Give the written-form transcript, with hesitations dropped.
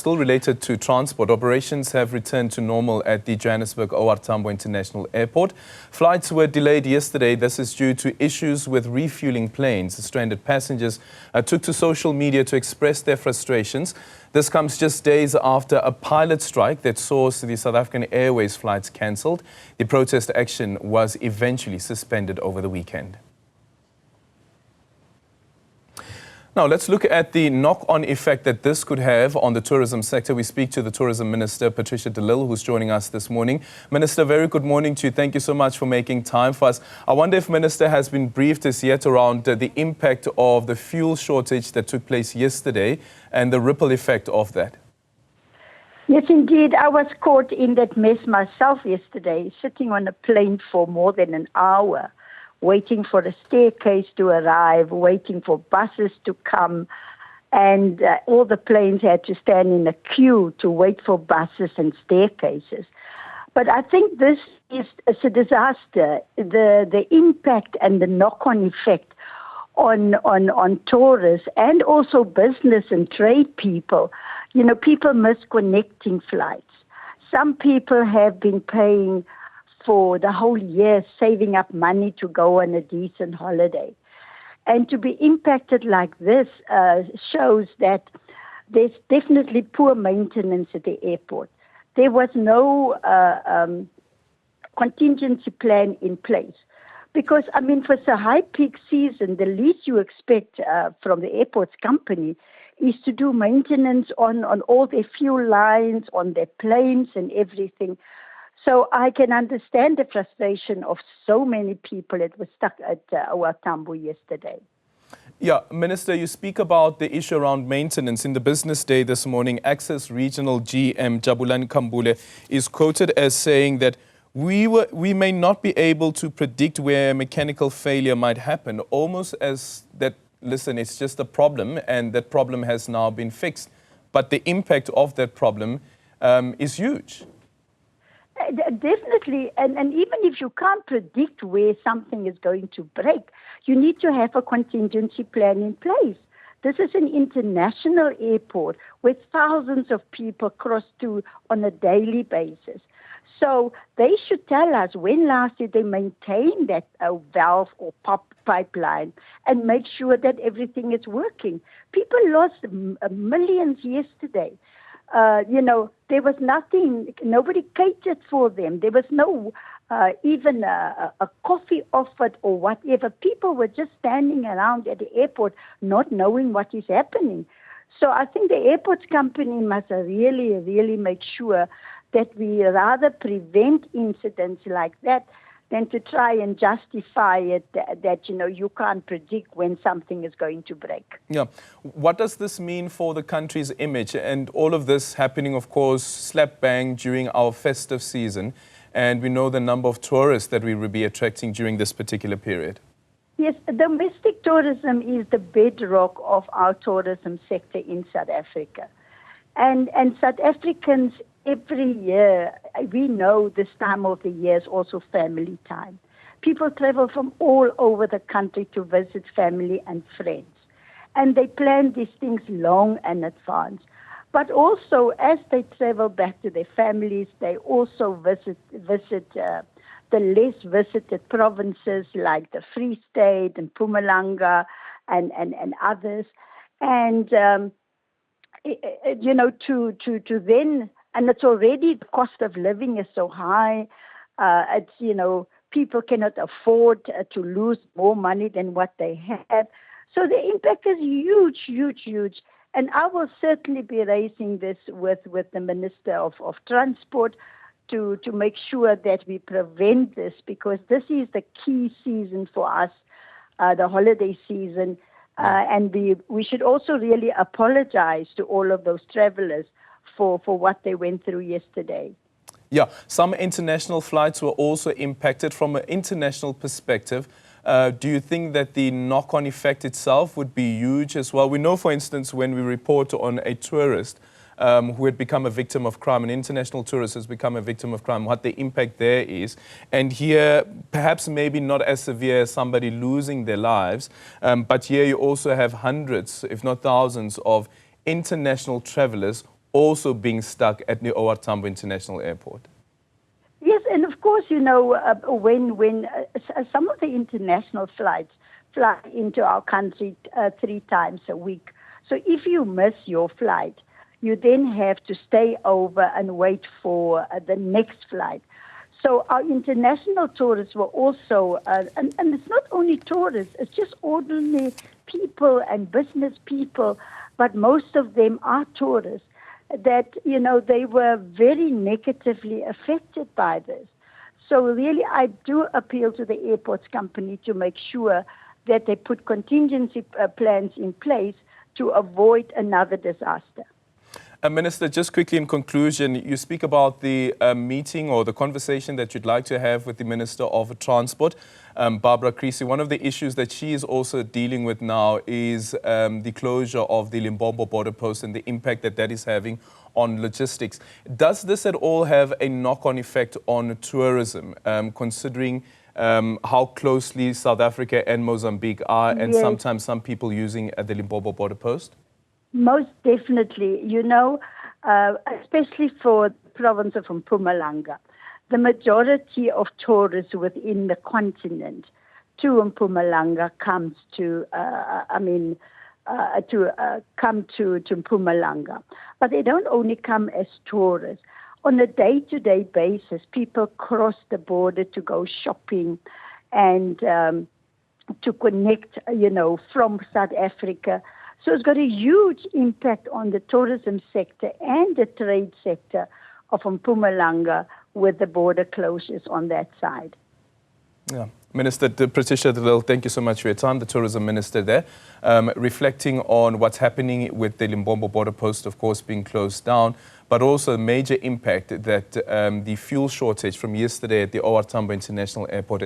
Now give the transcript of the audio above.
still related to transport, operations have returned to normal at the Johannesburg OR Tambo International Airport. Flights were delayed yesterday. This is due to issues with refueling planes. Stranded passengers took to social media to express their frustrations. This comes just days after a pilot strike that saw the South African Airways flights cancelled. The protest action was eventually suspended over the weekend. Now, let's look at the knock-on effect that this could have on the tourism sector. We speak to the Tourism Minister, Patricia de Lille, who's joining us this morning. Minister, very good morning to you. Thank you so much for making time for us. I wonder if Minister has been briefed as yet around the impact of the fuel shortage that took place yesterday and the ripple effect of that. Yes, indeed. I was caught in that mess myself yesterday, sitting on a plane for more than an hour, waiting for a staircase to arrive, waiting for buses to come, and all the planes had to stand in a queue to wait for buses and staircases. But I think this is a disaster. The impact and the knock-on effect on tourists and also business and trade people. You know, people miss connecting flights. Some people have been paying for the whole year, saving up money to go on a decent holiday. And to be impacted like this shows that there's definitely poor maintenance at the airport. There was no contingency plan in place. Because, I mean, for the high peak season, the least you expect from the airport's company is to do maintenance on all their fuel lines, on their planes and everything. So I can understand the frustration of so many people that were stuck at OR Tambo yesterday. Yeah, Minister, you speak about the issue around maintenance. In the business day this morning, Access Regional GM Jabulani Kambule is quoted as saying that we may not be able to predict where mechanical failure might happen, almost as that, listen, it's just a problem and that problem has now been fixed. But the impact of that problem is huge. Definitely, and even if you can't predict where something is going to break, you need to have a contingency plan in place. This is an international airport where thousands of people cross to on a daily basis. So they should tell us when last did they maintain that valve or pipeline and make sure that everything is working. People lost millions yesterday. You know, there was nothing, nobody catered for them. There was no even a coffee offered or whatever. People were just standing around at the airport not knowing what is happening. So I think the airports company must really, really make sure that we rather prevent incidents like that than to try and justify it that, you know, you can't predict when something is going to break. Yeah. What does this mean for the country's image? And all of this happening, of course, slap bang during our festive season. And we know the number of tourists that we will be attracting during this particular period. Yes, domestic tourism is the bedrock of our tourism sector in South Africa. And South Africans every year, we know this time of the year is also family time. People travel from all over the country to visit family and friends. And they plan these things long in advance. But also, as they travel back to their families, they also visit the less visited provinces like the Free State and Mpumalanga and others. And, you know, to then... And it's already, the cost of living is so high. It's, you know, people cannot afford to lose more money than what they have. So the impact is huge, huge, huge. And I will certainly be raising this with the Minister of Transport to make sure that we prevent this, because this is the key season for us, the holiday season. And we should also really apologize to all of those travelers for what they went through yesterday. Yeah, some international flights were also impacted. From an international perspective, do you think that the knock-on effect itself would be huge as well? We know, for instance, when we report on a tourist who had become a victim of crime, an international tourist has become a victim of crime, what the impact there is. And here, perhaps maybe not as severe as somebody losing their lives, but here you also have hundreds, if not thousands, of international travelers also being stuck at the OR Tambo International Airport. Yes, and of course, you know, when some of the international flights fly into our country 3 times a week. So if you miss your flight, you then have to stay over and wait for the next flight. So our international tourists were also, and it's not only tourists, it's just ordinary people and business people, but most of them are tourists, that, you know, they were very negatively affected by this. So really, I do appeal to the airports company to make sure that they put contingency plans in place to avoid another disaster. Minister, just quickly in conclusion, you speak about the meeting or the conversation that you'd like to have with the Minister of Transport, Barbara Creecy. One of the issues that she is also dealing with now is the closure of the Limpopo border post and the impact that that is having on logistics. Does this at all have a knock-on effect on tourism, considering how closely South Africa and Mozambique are, and Yes. sometimes some people using the Limpopo border post? Most definitely, you know, especially for the province of Mpumalanga, the majority of tourists within the continent to Mpumalanga comes to, come to Mpumalanga. But they don't only come as tourists. On a day-to-day basis, people cross the border to go shopping and to connect, you know, from South Africa. So it's got a huge impact on the tourism sector and the trade sector of Mpumalanga with the border closures on that side. Yeah. Minister Patricia de Lille, thank you so much for your time, the tourism minister there, reflecting on what's happening with the Limpopo border post, of course, being closed down, but also a major impact that the fuel shortage from yesterday at the OR Tambo International Airport